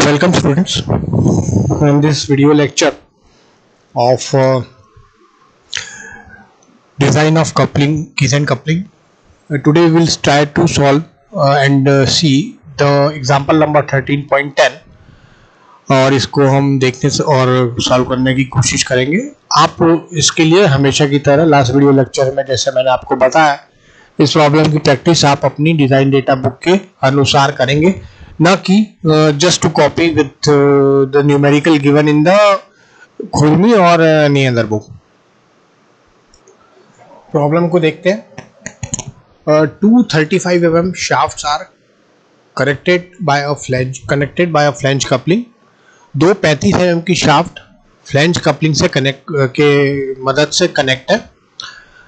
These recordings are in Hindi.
Welcome students in this video lecture of design of coupling, keys and coupling. Today we will try to solve and see the example number 13.10 और इसको हम देखने से और सॉल्व करने की कोशिश करेंगे। आप इसके लिए हमेशा की तरह लास्ट वीडियो लेक्चर में जैसे मैंने आपको बताया इस प्रॉब्लम की प्रैक्टिस आप अपनी डिजाइन डेटा बुक के अनुसार करेंगे, न कि just to copy with the numerical given in the Khurmi और एनी अदर बुक। प्रॉब्लम को देखते हैं। 235 mm shafts are connected by a flange coupling। दो 35 mm की शाफ्ट फ्लैंज कपलिंग से कनेक्ट के मदद से कनेक्ट है।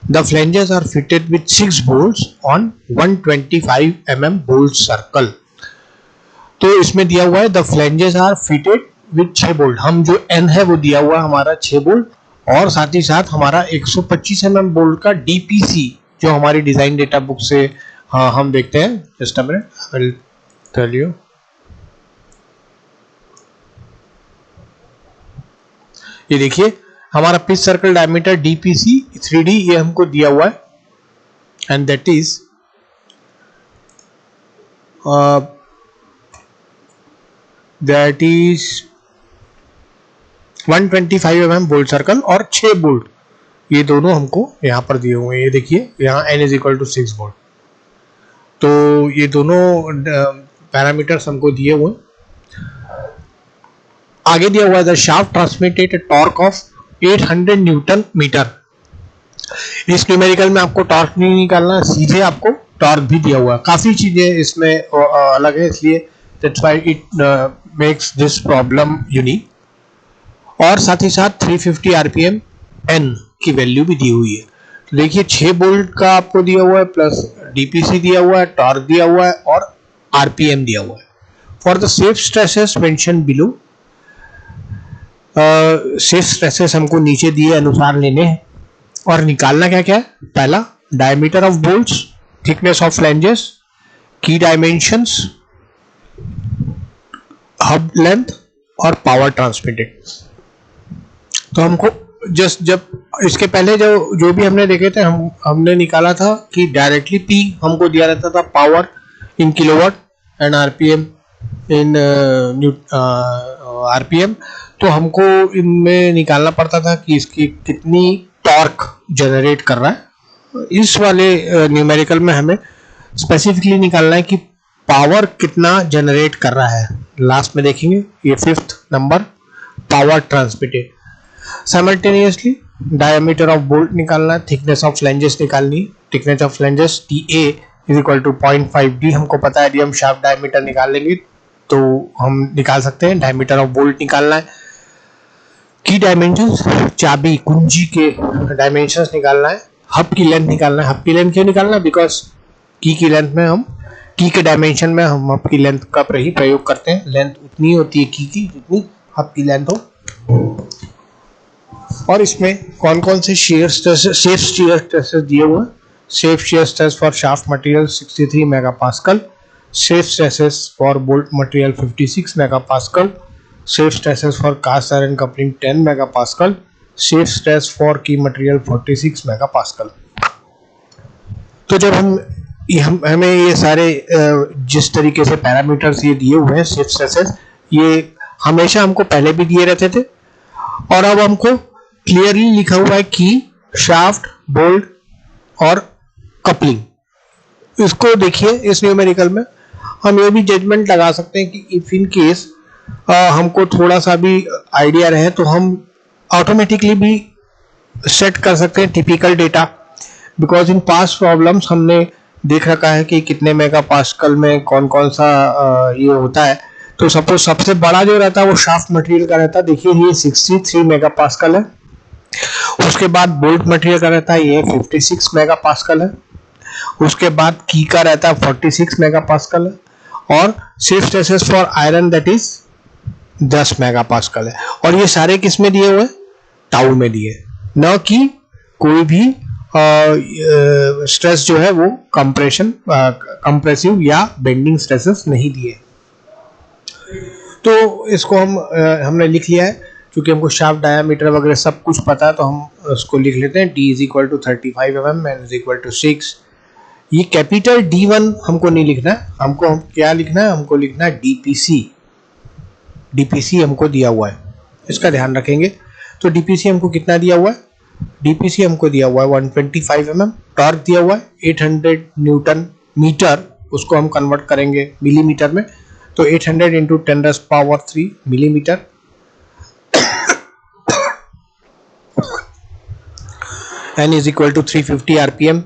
The flanges are fitted with 6 bolts on 125 mm bolt circle। तो इसमें दिया हुआ है the flanges are fitted with 6 bolt. हम जो एन है वो दिया हुआ है हमारा 6 बोल्ट और साथ ही साथ हमारा 125 mm बोल्ट का डीपीसी जो हमारी डिजाइन डेटा बुक से हम देखते हैं। Just a minute, I will tell you. ये देखिए हमारा pitch circle diameter DPC 3D ये हमको दिया हुआ है and that is that is 125 mm bolt circle और 6 बोल्ट ये दोनों हमको यहाँ पर दिए हुए हैं। ये देखिए यहाँ n is equal to 6 bolt, तो ये दोनों पैरामीटर्स हमको दिए हुए हैं। आगे दिया हुआ है the shaft transmitted torque of 800 newton metre. इस न्यूमेरिकल में आपको टॉर्क नहीं निकालना, सीधे आपको टॉर्क भी दिया हुआ है। काफी चीजें इसमें अलग है, इसलिए that's why it makes this problem unique। और साथ ही साथ 350 rpm n की वैल्यू भी दी हुई है। तो देखिए 6 बोल्ट का आपको दिया हुआ है, प्लस डीपीसी दिया हुआ है, टॉर्क दिया हुआ है और आरपीएम दिया हुआ है। For the safe stresses mention below, safe stresses हमको नीचे दिए अनुसार लेने हैं और निकालना क्या क्या है। पहला diameter of bolts, thickness of flanges, key dimensions, hub length और पावर ट्रांसमिटेड। तो हमको जस्ट जब इसके पहले जो भी हमने देखे थे हमने निकाला था कि डायरेक्टली पी हमको दिया रहता था power in kilowatt and RPM in RPM. तो हमको इनमें निकालना पड़ता था कि इसकी कितनी टॉर्क जनरेट कर रहा है। इस वाले न्यूमेरिकल में हमें स्पेसिफिकली निकालना है कि पावर कितना जनरेट कर रहा है। लास्ट में देखेंगे ये 5th number power transmitted. Simultaneously diameter of bolt निकालना है, थिकनेस ऑफ फ्लैंजेस निकालनी है। Thickness of flanges TA is equal to 0.5D हमको पता है। यदि हम शाफ्ट डायमीटर निकाल लेंगे तो हम निकाल सकते हैं। डायमीटर ऑफ बोल्ट निकालना है। की डायमेंशंस, चाबी कुंजी के डायमेंशंस निकालना है। हब की लेंथ निकालना है। हब की लेंथ क्यों निकालना है? बिकॉज की लेंथ में हम की के डायमेंशन में हम हब की लेंथ का ही प्रयोग करते हैं। लेंथ उतनी होती है की जितनी हब की लेंथ हो। और इसमें कौन कौन से shear stresses, safe shear stresses दिए हुए हैं। Safe shear stress for shaft material 63 megapascal, safe stresses for bolt material 56 megapascal, safe stresses for cast iron coupling 10 megapascal, safe stress for key material 46 megapascal. तो जब हमें ये सारे जिस तरीके से पैरामीटर्स ये दिए हुए हैं सेफ स्ट्रेसेस, ये हमेशा हमको पहले भी दिए रहते थे और अब हमको क्लियरली लिखा हुआ है कि शाफ्ट, बोल्ट और कपलिंग। इसको देखिए इस न्यूमेरिकल में हम ये भी जजमेंट लगा सकते हैं कि इफ इन केस हमको थोड़ा सा भी आइडिया रहे तो हम ऑटोमेटिकली भी सेट कर सकते हैं typical data. Because in past problems हमने देख रखा है कि कितने मेगापास्कल में कौन कौन सा ये होता है। तो सपोज सबसे बड़ा जो रहता है वो शाफ्ट मटेरियल का रहता है। देखिए ये 63 मेगापास्कल है। उसके बाद बोल्ट मटेरियल का रहता है ये 56 मेगापास्कल है। उसके बाद की का रहता है 46 मेगापास्कल है और safe stresses for iron that is 10 megapascal है। और ये सारे किस में दिए हुए? टाउ में दिए, न कि कोई भी स्ट्रेस जो है वो कंप्रेसिव या बेंडिंग स्ट्रेसेस नहीं दिए। तो इसको हमने लिख लिया है, क्योंकि हमको शाफ्ट डायामीटर वगैरह सब कुछ पता है, तो हम उसको लिख लेते हैं D is equal to 35 mm, N is equal to 6। ये कैपिटल D1 हमको नहीं लिखना है, हमको क्या लिखना है, हमको लिखना है DPC हमको दिया हुआ है, इसका ध्यान रखेंगे। तो DPC हमको कितना दिया हुआ है, DPC हमको दिया हुआ है 125 mm, टॉर्क दिया हुआ है 800 न्यूटन मीटर, उसको हम कन्वर्ट करेंगे मिलीमीटर में, तो 800 into 10⁻³ millimetre. N is equal to 350 RPM।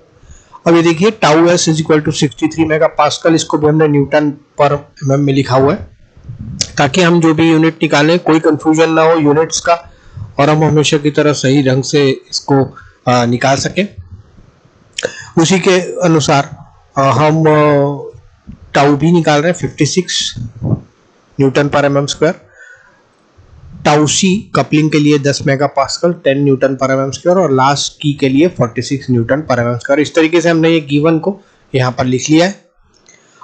अब ये देखिए tau s is equal to 63 mega pascal, इसको भी हमने न्यूटन पर mm में लिखा हुआ है, ताकि हम जो भी यूनिट निकालें कोई कंफ्यूजन ना हो यूनिट्स का, और हम हमेशा की तरह सही ढंग से इसको निकाल सकें। उसी के अनुसार हम टाउ भी निकाल रहे हैं 56 न्यूटन पर mm स्क्वायर, टाउ सी कपलिंग के लिए 10 मेगा पास्कल 10 न्यूटन पर mm स्क्वायर, और लास्ट की के लिए 46 न्यूटन पर mm स्क्वायर। इस तरीके से हमने ये गिवन को यहाँ पर लिख लिया है।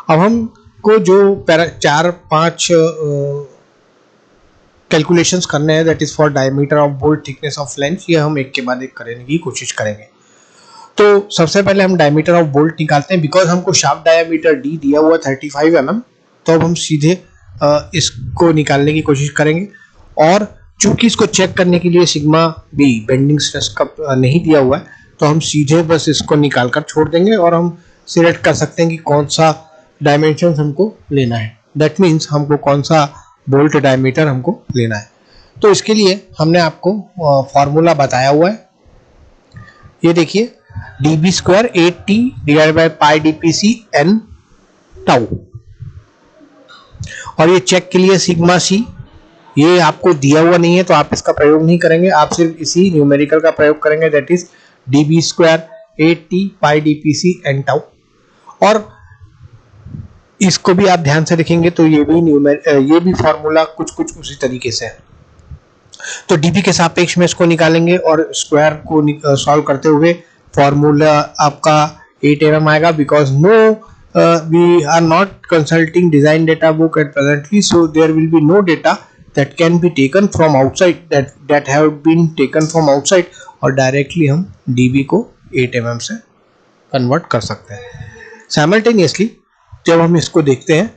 अब हमको जो 4-5 कैलकुलेशंस करने हैं, that is for diameter of bolt, thickness of flange, ये हम एक के बाद एक करने की कोशिश करेंगे। तो सबसे पहले हम डायमीटर ऑफ बोल्ट निकालते हैं, बिकॉज हमको शाफ्ट डायमीटर D दिया हुआ 35 mm, तो अब हम सीधे इसको निकालने की कोशिश करेंगे। और चूंकि इसको चेक करने के लिए सिग्मा बी बेंडिंग स्ट्रेस का नहीं दिया हुआ है, तो हम सीधे बस इसको निकाल कर छोड़ देंगे, और हम सिलेक्ट कर सकते हैं कि कौन सा डायमेंशन हमको लेना है, दैट मीन्स हमको कौन सा बोल्ट डायमीटर हमको लेना है। तो इसके लिए हमने आपको फॉर्मूला बताया हुआ है, ये देखिए DB square 8T divide by pi DPC N tau, और ये चेक के लिए सिग्मा सी, ये आपको दिया हुआ नहीं है तो आप इसका प्रयोग नहीं करेंगे, आप सिर्फ इसी न्यूमेरिकल का प्रयोग करेंगे, that is DB square 8T pi DPC N tau. और इसको भी आप ध्यान से देखेंगे तो ये भी फॉर्मूला कुछ उसी तरीके से है। तो DB के सापेक्ष में इसको निकालेंगे, और स्क्वायर को सॉल्व करते हुए फॉर्मूला आपका 8 mm आएगा, because no we are not consulting design data book at presently, so there will be no data that can be taken from outside, that have been taken from outside, और डायरेक्टली हम DB को 8 mm से कन्वर्ट कर सकते हैं। साइमल्टेनियसली जब हम इसको देखते हैं,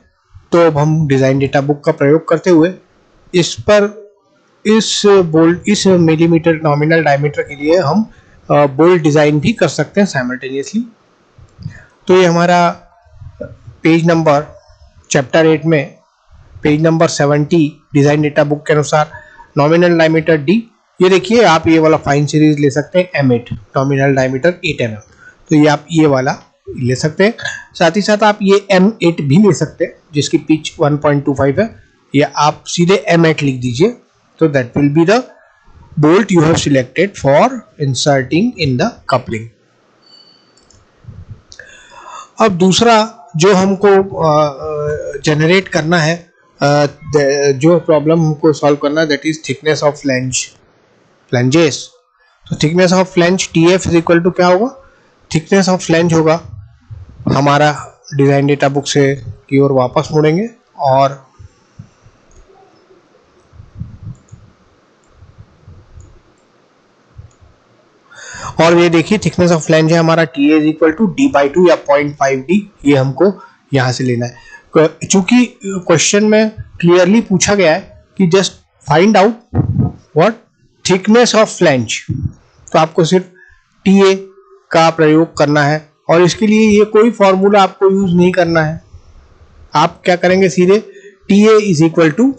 तो अब हम डिज़ाइन डेटा बुक का प्रयोग करते हुए इस मिलीमीटर नॉमिनल डायमीटर के लिए हम बोल्ट डिज़ाइन भी कर सकते हैं साइमल्टेनियसली। तो ये हमारा पेज नंबर चैप्टर 8 में page number 70 design data book के अनुसार नॉमिनल डायमीटर D, ये देखिए आप ये वाला फाइन सीरीज ले सकते हैं M8, नॉमिनल डायमीटर 8 mm, तो ये आप ये वाला ले सकते हैं। साथ ही साथ आप ये M8 भी ले सकते हैं, जिसकी पिच 1.25 है, या आप सीधे M8 लिख दीजिए, तो that will be the bolt you have selected for inserting in the coupling. अब दूसरा जो हमको जनरेट करना है, जो प्रॉब्लम हमको सॉल्व करना है, that is thickness of flanges. तो thickness of flange TF is equal to क्या होगा, थिकनेस ऑफ फ्लैंज होगा, हमारा डिजाइन डेटा बुक से की ओर वापस मुड़ेंगे, और ये देखिए थिकनेस ऑफ फ्लैंज है हमारा TA is equal to D/2 या 0.5D, ये हमको यहाँ से लेना है। चूंकि क्वेश्चन में क्लियरली पूछा गया है कि just find out what thickness of flange, तो आपको सिर्फ TA का प्रयोग करना है, और इसके लिए ये कोई फॉर्मूला आपको यूज नहीं करना है। आप क्या करेंगे, सीधे TA is equal to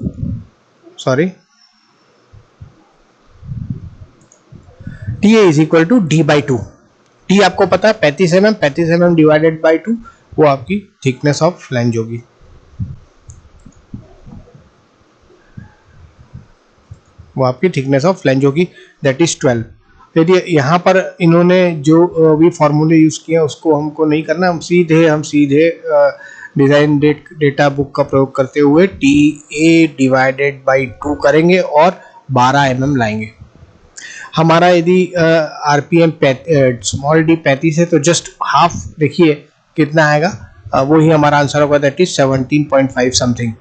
D/2। T आपको पता है 35 mm डिवाइडेड बाई 2, वो आपकी थिकनेस ऑफ फ्लैंज होगी। That is 12। यदि यहाँ पर इन्होंने जो भी फॉर्मूले यूज किया उसको हमको नहीं करना, हम सीधे डिजाइन डेटा बुक का प्रयोग करते हुए TA डिवाइडेड बाई 2 करेंगे और 12 mm लाएंगे। हमारा यदि RPM स्मॉल d 35 है, तो जस्ट हाफ देखिए कितना आएगा, वो ही हमारा आंसर होगा, दैट इज 17.5 समथिंग।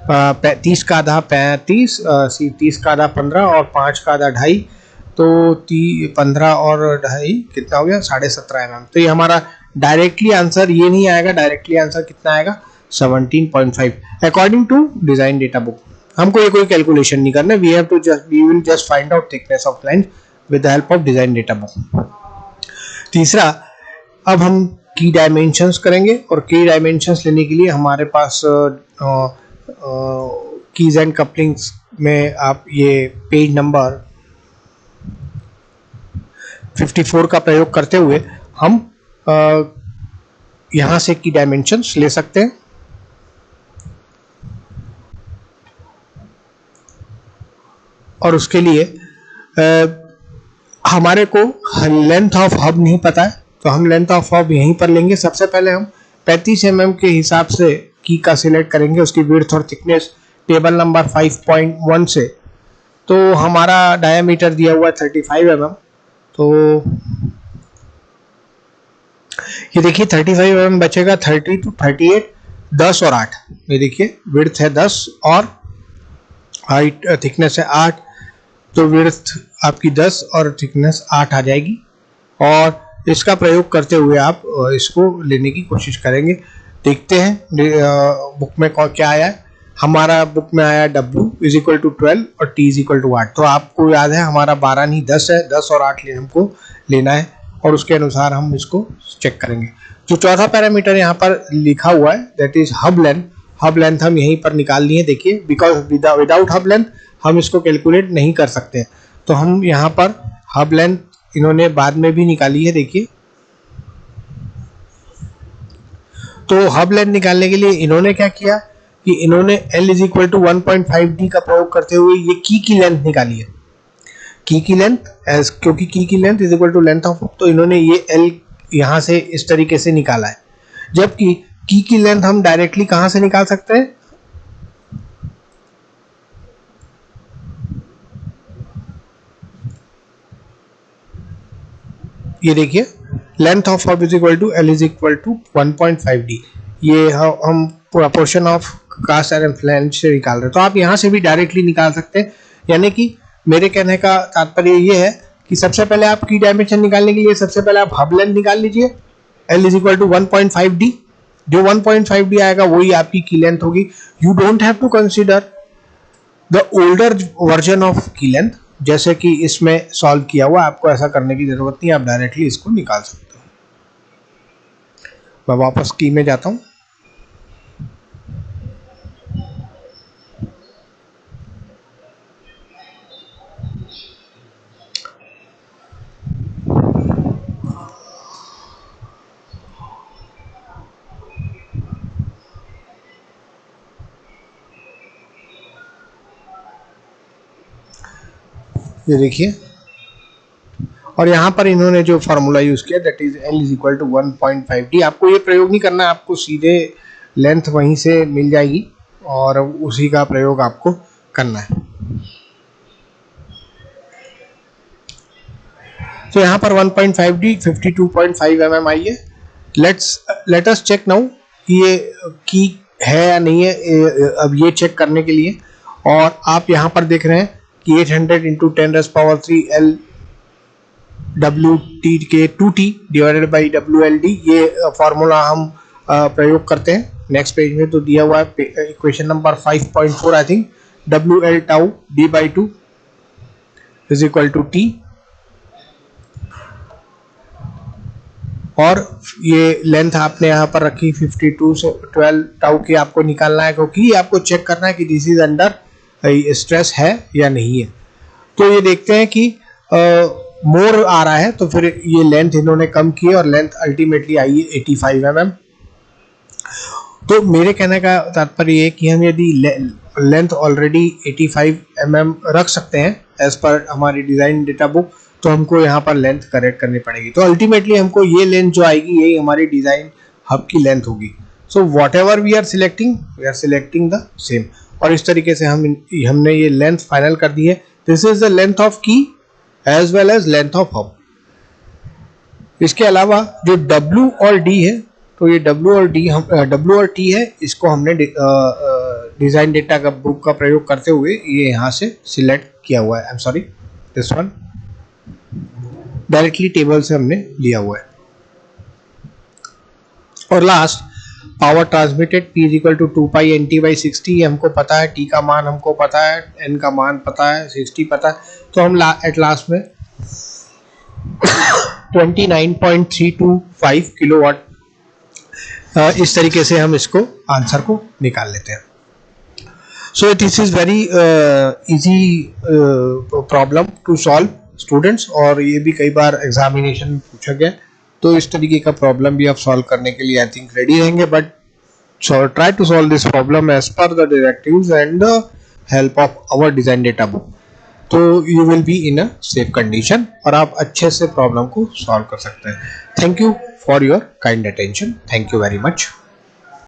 30 का आधा 35, 30 का आधा 15 और 5 का आधा 2.5, तो 15 और 2.5 कितना हो गया 17.5 mm। तो ये हमारा डायरेक्टली आंसर ये नहीं आएगा, डायरेक्टली आंसर कितना आएगा 17.5 according to design data book. हमको ये कोई कैलकुलेशन नहीं करना, we will just find out thickness of line with the help of design data book. तीसरा, अब हम की डायमेंशंस करेंगे, और की डायमेंशंस लेने के लिए हमारे पास कीज एंड कपलिंग्स में आप ये पेज नंबर 54 का प्रयोग करते हुए हम यहां से की डायमेंशंस ले सकते हैं। और उसके लिए हमारे को लेंथ ऑफ हब नहीं पता है, तो हम लेंथ ऑफ हब यहीं पर लेंगे। सबसे पहले हम 35 mm के हिसाब से की का सिलेक्ट करेंगे, उसकी विड्थ और थिकनेस टेबल नंबर 5.1 से। तो हमारा डायमीटर दिया हुआ है 35 mm, तो ये देखिए 35 mm बचेगा 30 to 38, 10 और 8। ये देखिए विड्थ है 10 और हाइट थिकनेस है 8, तो विड्थ आपकी 10 और थिकनेस 8 आ जाएगी। और इसका प्रयोग करते हुए आप इसको लेने की कोशिश करेंगे। देखते हैं बुक में क्या आया है। हमारा बुक में आया W इज इक्वल टू 12 और T इज इक्वल टू 8। तो आपको याद है हमारा 12 नहीं 10 है, 10 और 8 हमको लेना है, और उसके अनुसार हम इसको चेक करेंगे। जो चौथा पैरामीटर यहाँ पर लिखा हुआ है that is hub length. Hub length हम यहीं पर निकाल लिए, देखिए बिकॉज विदाउट हब लेंथ हम इसको कैलकुलेट नहीं कर सकते। तो हम यहाँ पर हब लेंथ इन्होंने बाद में भी निकाली है, देखिए। तो हब लेंथ निकालने के लिए इन्होंने क्या किया कि इन्होंने L is equal to 1.5D का प्रयोग करते हुए ये की लेंथ निकाली है। की लेंथ क्योंकि key length is equal to length of, तो इन्होंने ये L यहाँ से इस तरीके से निकाला है। जबकि की लेंथ हम डायरेक्टली कहां से निकाल सकते हैं, ये देखिए length of hub is equal to L is equal to 1.5D। ये हम proportion of cast iron flange से निकाल रहे हैं। तो आप यहाँ से भी डायरेक्टली निकाल सकते हैं। यानी कि मेरे कहने का तात्पर्य ये है कि सबसे पहले आप की डायमेंशन निकालने के लिए सबसे पहले आप हब लेंथ निकाल लीजिए, L is equal to 1.5D। जो 1.5D आएगा वही आपकी की लेंथ होगी। You don't have to consider the older version of key length, जैसे कि इसमें सॉल्व किया हुआ। आपको ऐसा करने की जरूरत नहीं, आप डायरेक्टली इसको निकाल सकते हो। मैं वापस की में जाता हूं। ये देखिए, और यहाँ पर इन्होंने जो फार्मूला यूज किया that is L is equal to 1.5D। आपको ये प्रयोग नहीं करना है, आपको सीधे लेंथ वहीं से मिल जाएगी और उसी का प्रयोग आपको करना है। तो यहाँ पर 1.5D 52.5 mm आई है। लेट अस चेक नाउ कि ये की है या नहीं है। अब ये चेक करने के लिए, और आप यहाँ पर देख रहे हैं कि 800 इंटू 10⁻³ L WT के 2T डिवाइडेड बाई WLD, ये फॉर्मूला हम प्रयोग करते हैं नेक्स्ट पेज में। तो दिया हुआ है equation number 5.4 I think, WL tau D/2 is equal to T। और ये लेंथ आपने यहाँ पर रखी 52 से 12 टाउ की आपको निकालना है, क्योंकि आपको चेक करना है कि दिस इज अंडर स्ट्रेस है या नहीं है। तो ये देखते हैं कि मोर आ रहा है, तो फिर ये लेंथ इन्होंने कम की है और लेंथ अल्टीमेटली आई है 85 mm। तो मेरे कहने का तात्पर्य ये है कि हम यदि लेंथ ऑलरेडी 85 mm रख सकते हैं एज पर हमारी डिजाइन डेटा बुक, तो हमको यहाँ पर लेंथ करेक्ट करनी पड़ेगी। तो अल्टीमेटली हमको ये लेंथ जो आएगी यही हमारी डिजाइन हब की लेंथ होगी। So whatever we are selecting the same. और इस तरीके से हमने ये लेंथ फाइनल कर दी है। This is the length of key as well as length of hub. इसके अलावा जो W और D है, तो ये W और T है, इसको हमने डिजाइन डेटा का बुक का प्रयोग करते हुए ये यहाँ से सिलेक्ट किया हुआ है। I am sorry, this one directly table से हमने लिया हुआ है। और last power transmitted P is equal to 2 pi NT by 60, हमको पता है T का मान हमको पता है, N का मान पता है, 60 पता है, तो हम एट लास्ट में 29.325 किलोवाट इस तरीके से हम इसको आंसर को निकाल लेते हैं। So this is very easy problem to solve students, और ये भी कई बार एग्जामिनेशन में पूछा गया, तो इस तरीके का प्रॉब्लम भी आप सॉल्व करने के लिए आई थिंक रेडी रहेंगे। But try to solve this problem as per the directives and the help of our design data book, तो you will be in a safe condition और आप अच्छे से प्रॉब्लम को सॉल्व कर सकते हैं। Thank you for your kind attention. Thank you very much.